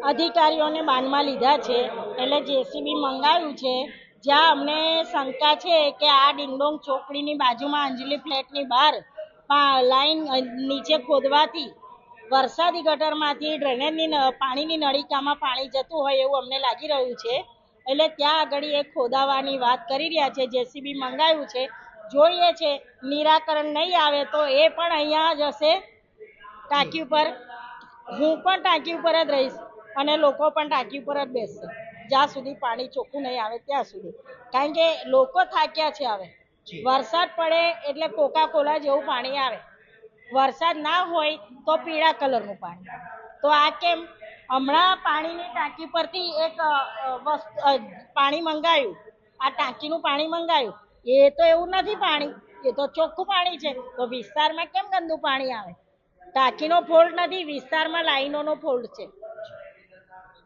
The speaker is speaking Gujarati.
અધિકારીઓને બાનમાં લીધા છે, એટલે જેસીબી મંગાવ્યું છે. જ્યાં અમને શંકા છે કે આ ડિંગડોંગ ચોકડીની બાજુમાં અંજલિ ફ્લેટની બહાર લાઈન નીચે ખોદવાથી વરસાદી ગટરમાંથી ડ્રેનેજની પાણીની નળીકામાં પાણી જતું હોય એવું અમને લાગી રહ્યું છે. એટલે ત્યાં આગળ એ ખોદાવાની વાત કરી રહ્યા છે. જેસીબી મંગાવ્યું છે, જોઈએ છે. નિરાકરણ નહીં આવે તો એ પણ અહીંયા જ હશે ટાંકી ઉપર. હું પણ ટાંકી ઉપર જ રહીશ અને લોકો પણ ટાંકી ઉપર જ બેસશે જ્યાં સુધી પાણી ચોખ્ખું નહીં આવે ત્યાં સુધી. કારણ કે લોકો થાક્યા છે. હવે વરસાદ પડે એટલે કોકા કોલા જેવું પાણી આવે, વરસાદ ના હોય તો પીળા કલરનું પાણી આવે. તો આ કેમ? હમણાં પાણીની ટાંકી પરથી એક પાણી મંગાવ્યું, આ ટાંકીનું પાણી મંગાવ્યું, એ તો એવું નથી પાણી, એ તો ચોખ્ખું પાણી છે. તો વિસ્તારમાં કેમ ગંદુ પાણી આવે? ટાંકીનો ફોલ્ટ નથી, વિસ્તારમાં લાઈનોનો ફોલ્ટ છે.